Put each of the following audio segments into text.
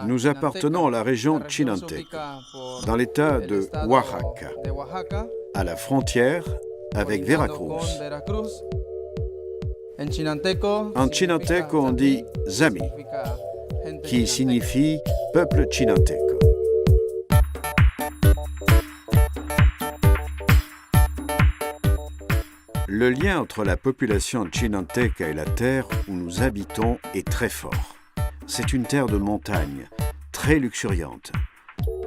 Nous appartenons à la région Chinanteco, dans l'état de Oaxaca, à la frontière avec Veracruz. En Chinanteco, on dit Zami, qui signifie peuple Chinanteco. Le lien entre la population chinanteca et la terre où nous habitons est très fort. C'est une terre de montagne, très luxuriante,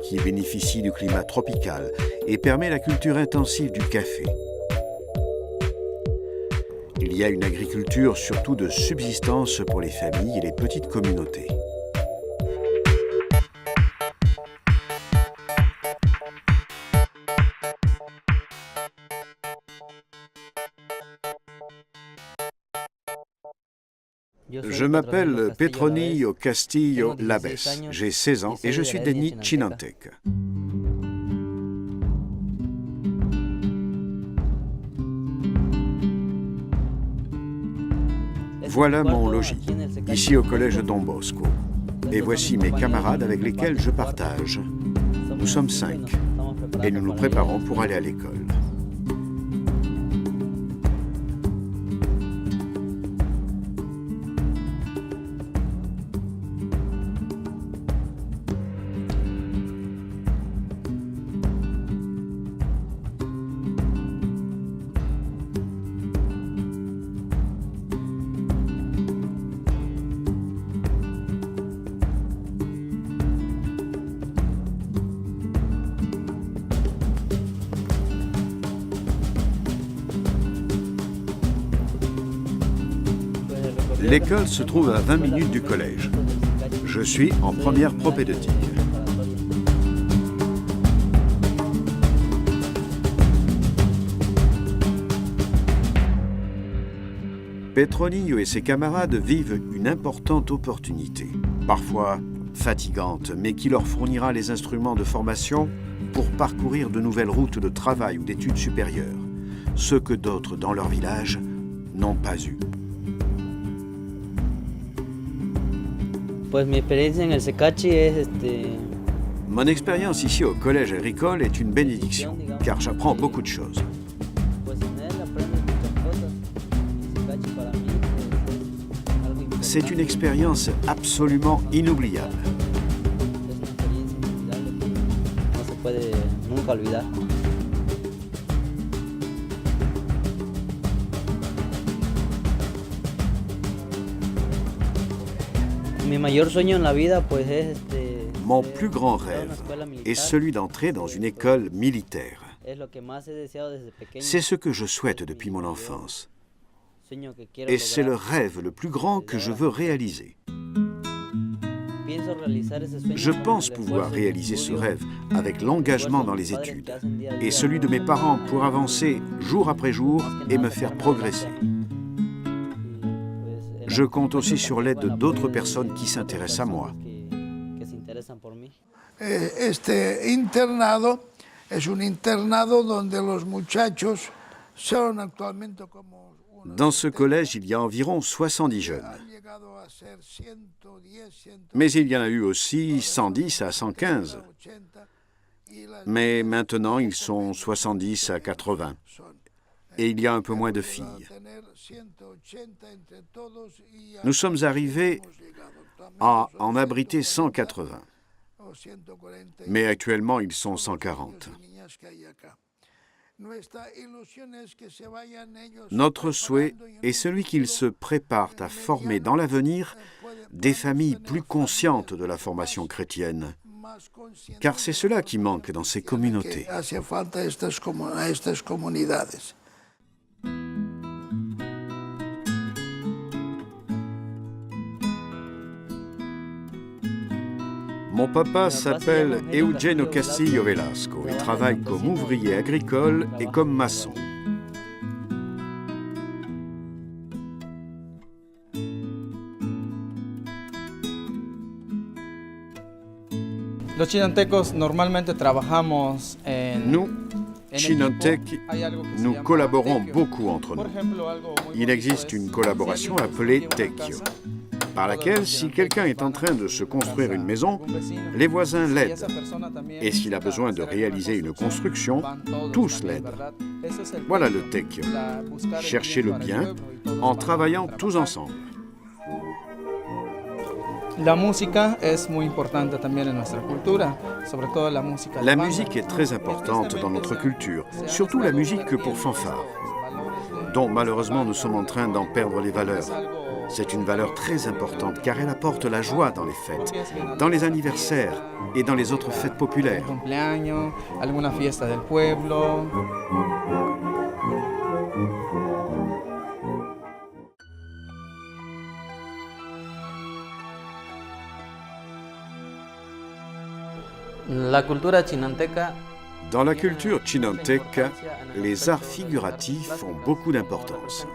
qui bénéficie du climat tropical et permet la culture intensive du café. Il y a une agriculture surtout de subsistance pour les familles et les petites communautés. Je m'appelle Petronillo Castillo Labes, j'ai 16 ans et je suis d'ethnie chinanteca. Voilà mon logis, ici au collège Don Bosco. Et voici mes camarades avec lesquels je partage. Nous sommes 5 et nous nous préparons pour aller à l'école. L'école se trouve à 20 minutes du collège. Je suis en première propédeutique. Petronillo et ses camarades vivent une importante opportunité, parfois fatigante, mais qui leur fournira les instruments de formation pour parcourir de nouvelles routes de travail ou d'études supérieures, ce que d'autres dans leur village n'ont pas eu. Mon expérience ici au collège agricole est une bénédiction, car j'apprends beaucoup de choses. C'est une expérience absolument inoubliable. Mon plus grand rêve est celui d'entrer dans une école militaire. C'est ce que je souhaite depuis mon enfance. Et c'est le rêve le plus grand que je veux réaliser. Je pense pouvoir réaliser ce rêve avec l'engagement dans les études et celui de mes parents pour avancer jour après jour et me faire progresser. Je compte aussi sur l'aide d'autres personnes qui s'intéressent à moi. Este internado es un internado donde los muchachos son actualmente como... Dans ce collège, il y a environ 70 jeunes. Mais il y en a eu aussi 110 à 115. Mais maintenant, ils sont 70 à 80. Et il y a un peu moins de filles. Nous sommes arrivés à en abriter 180. Mais actuellement, ils sont 140. Notre souhait est celui qu'ils se préparent à former dans l'avenir des familles plus conscientes de la formation chrétienne, car c'est cela qui manque dans ces communautés. Mon papa s'appelle Eugenio Castillo Velasco et travaille comme ouvrier agricole et comme maçon. Nous, Chinantec, nous collaborons beaucoup entre nous. Il existe une collaboration appelée Tequio. par laquelle, si quelqu'un est en train de se construire une maison, les voisins l'aident. Et s'il a besoin de réaliser une construction, tous l'aident. Voilà le tequio. Chercher le bien en travaillant tous ensemble. La música es muy importante también en nuestra cultura, sobre todo la música de La banda. musique est très importante dans notre culture, surtout la musique pour fanfare, dont malheureusement nous sommes en train d'en perdre les valeurs. C'est une valeur très importante car elle apporte la joie dans les fêtes, dans les anniversaires et dans les autres fêtes populaires. Cumpleaños, alguna fiesta del pueblo. La cultura chinanteca. Dans la culture chinanteca, les arts figuratifs ont beaucoup d'importance.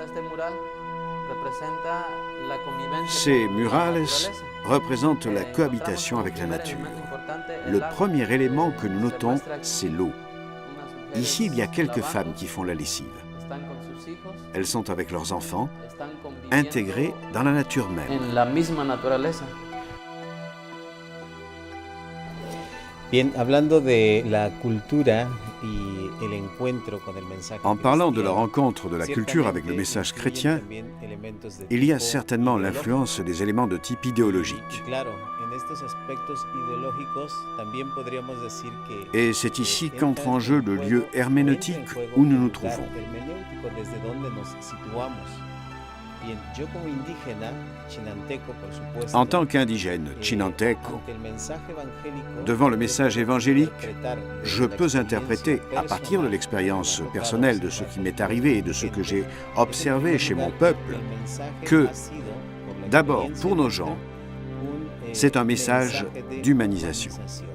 Ces murales représentent la cohabitation avec la nature. Le premier élément que nous notons, c'est l'eau. Ici, il y a quelques femmes qui font la lessive. Elles sont avec leurs enfants, intégrées dans la nature même. En la misma naturaleza. Bien, hablando de la cultura y el encuentro con el mensaje En parlant de la cristiano, rencontre de la culture avec le message chrétien, il y a certainement l'influence des éléments de type idéologique. Claro, en estos aspectos ideológicos también podríamos decir que Et c'est ici qu'entre en jeu le lieu herméneutique où nous nous trouvons. hermenéutico desde donde nos situamos. Bien, yo como indígena chinanteco, por supuesto, En tant qu'indigène chinanteco, ante el mensaje evangélico, devant le message évangélique, interpretar desde je la peux interpréter, experiencia à partir de personal, l'expérience nos personnelle de hogares, ce qui m'est arrivé et de ce que j'ai observé chez mon el peuple, mensaje que, ha sido, por la d'abord, experiencia pour nos divina, gens, un, c'est un message mensaje de d'humanisation. En principio,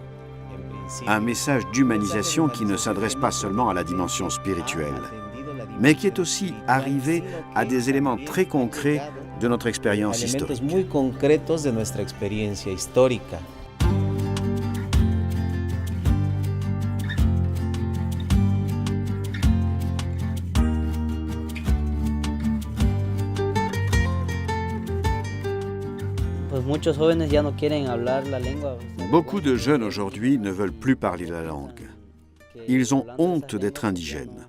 un message d'humanisation qui ne s'adresse pas seulement à la dimension spirituelle, mais qui est aussi arrivé à des éléments très concrets de notre expérience elementos historique. muy concretos de nuestra experiencia histórica. Pues muchos jóvenes ya no quieren hablar la lengua. Beaucoup de jeunes aujourd'hui ne veulent plus parler la langue. Ils ont honte d'être indigènes.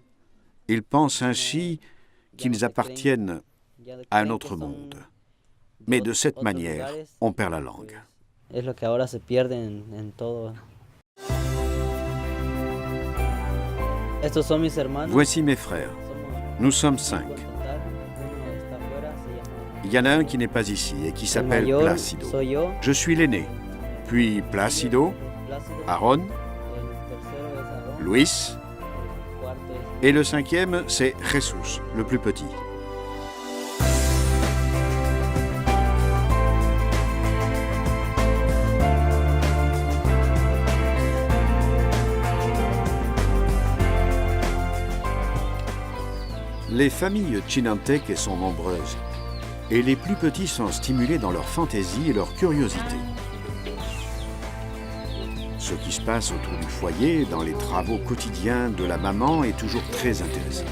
Ils pensent ainsi qu'ils appartiennent à un autre monde. Mais de cette manière, on perd la langue. Es lo que ahora se pierde en todo. Estos son mis hermanos. Voici mes frères. Nous sommes 5. Il y en a un qui n'est pas ici et qui s'appelle Plácido. Soy yo. Je suis l'aîné. Puis Plácido, Aaron, El tercero es Aarón. Luis, El cuarto es et le 5e, c'est Jesus, le plus petit. Les familles chinantèques sont nombreuses et les plus petits sont stimulés dans leur fantaisie et leur curiosité. Ce qui se passe autour du foyer, dans les travaux quotidiens de la maman, est toujours très intéressant.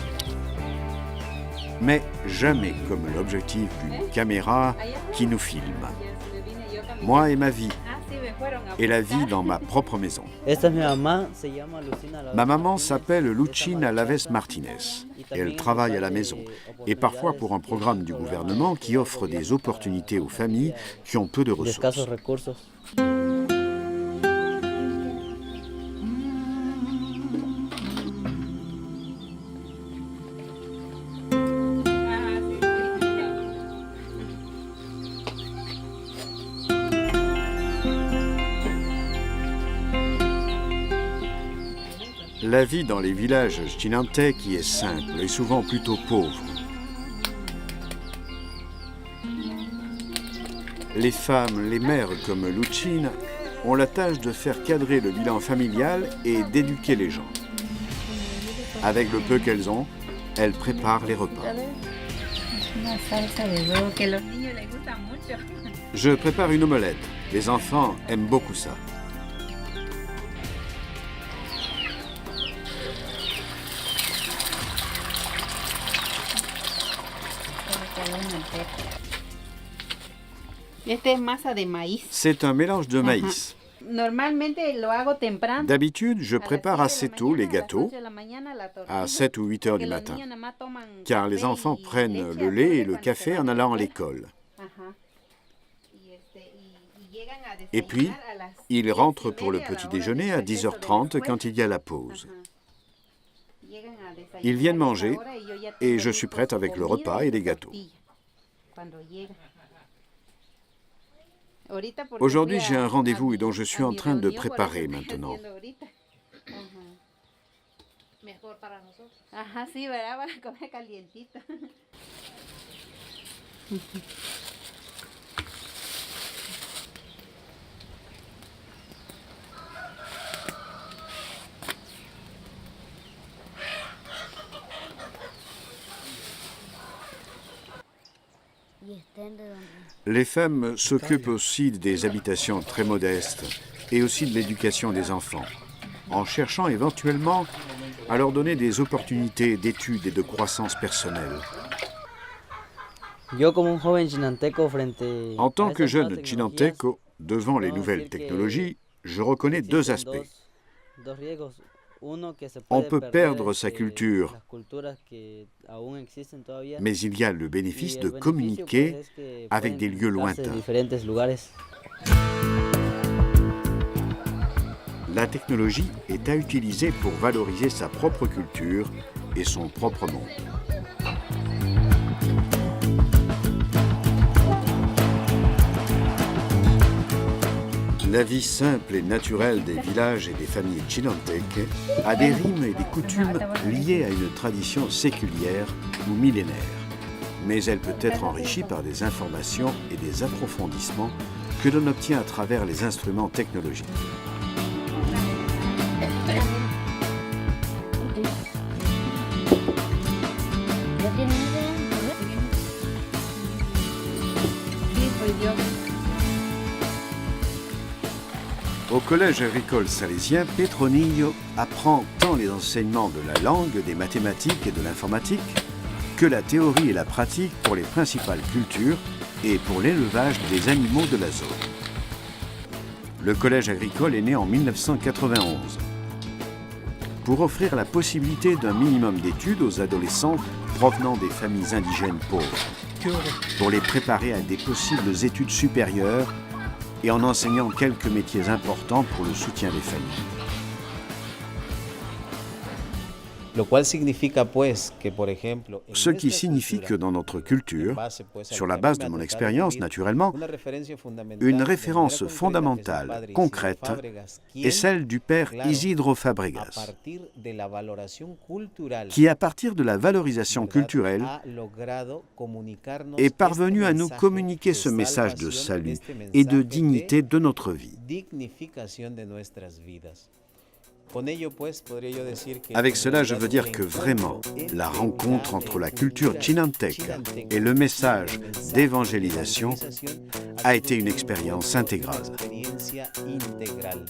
Mais jamais comme l'objectif d'une caméra qui nous filme. Moi et ma vie, et la vie dans ma propre maison. Esta es mi mamá, se llama Lucina Laves Ma maman Martínez. s'appelle Lucina Laves Martinez. Elle travaille à la maison et parfois pour un programme du gouvernement qui offre des opportunités aux familles qui ont peu de De escasos ressources. recursos. La vie dans les villages chinantèques y est simple et souvent plutôt pauvre. Les femmes, les mères comme Lucina, ont la tâche de faire cadrer le bilan familial et d'éduquer les gens. Avec le peu qu'elles ont, elles préparent les repas. Una salsa de huevo que a los niños les gusta mucho. Je prépare une omelette. Les enfants aiment beaucoup ça. Este es masa de maíz. C'est un mélange de maïs. Normalmente lo hago temprano. D'habitude, je A las prépare 6 de assez la tôt les mañana, a las gâteaux 8 de la mañana, la tortilla, à 7 ou 8 heures que du los matin, niños nada más toman car les café enfants y prennent leche le al lait et cole le cuando café se van en a la allant à escuela. l'école. Ajá. Y llegan a Et puis, desayunar a las ils 10 rentrent y pour le media, a la petit hora del déjeuner à receso de la 10h30 escuela. quand il y a la pause. Ajá. Llegan a desayunar Ils viennent a esa manger hora y yo ya et tengo je suis listo prête su avec le comida repas y et su les gâteaux. tortilla cuando llegan. Ahorita porque Aujourd'hui, fui j'ai un a rendez-vous mi- et donc je suis a en mi train de reunión, por eso préparer estoy maintenant. haciendo ahorita. Ajá. Mejor para nosotros. Ajá, sí, ¿verdad? Para comer calientito. Les femmes s'occupent aussi des habitations très modestes et aussi de l'éducation des enfants, en cherchant éventuellement à leur donner des opportunités d'études et de croissance personnelle. Yo como un joven chinanteco frente En a tant que estas nuevas jeune tecnologías, chinanteco, devant les podemos nouvelles decir que technologies, je reconnais deux existen aspects. dos riesgos. Uno, que se On puede peut perder, perdre sa las culture, culturas que aún existen todavía. mais il y a le Y bénéfice el de beneficio, communiquer pues, es que avec pueden des lieux comunicarse de lointains. diferentes lugares. La technologie est à utiliser pour valoriser sa propre culture et son propre monde. La vie simple et naturelle des villages et des familles chinantèques a des rimes et des coutumes liées à une tradition séculière ou millénaire. Mais elle peut être enrichie par des informations et des approfondissements que l'on obtient à travers les instruments technologiques. Sí, pues yo. Au Collège agricole salésien, Petronillo apprend tant les enseignements de la langue, des mathématiques et de l'informatique que la théorie et la pratique pour les principales cultures et pour l'élevage des animaux de la zone. Le Collège agricole est né en 1991 pour offrir la possibilité d'un minimum d'études aux adolescents provenant des familles indigènes pauvres, pour les préparer à des possibles études supérieures et en enseignant quelques métiers importants pour le soutien des familles. Lo cual significa pues que, por ejemplo, en Ce qui nuestra signifie cultura, que dans notre culture, en base, pues, al sur la que a mí base me de ha mon tocado expérience vivir, naturellement, una referencia fundamental une de référence manera concreta que es el fondamentale, padre Isidro concrète, Fábregas, est quien, celle du père claro, Isidro a Fabregas, partir de la valoración cultural, qui, à partir de la valorisation ¿verdad?, culturelle, ha logrado comunicarnos est parvenu este à nous mensaje communiquer de ce message de salvación, salut este et de mensaje dignité de notre vie. dignificación de nuestras vidas. Con ello, pues, podría yo decir que Avec en cela, je realidad veux dire el que encuentro vraiment, entre la rencontre una entre la cultura culture chinanteca chinanteca et le message y el mensaje d'évangélisation de evangelización a ha été sido une un expérience encuentro, intégrale. una experiencia integral.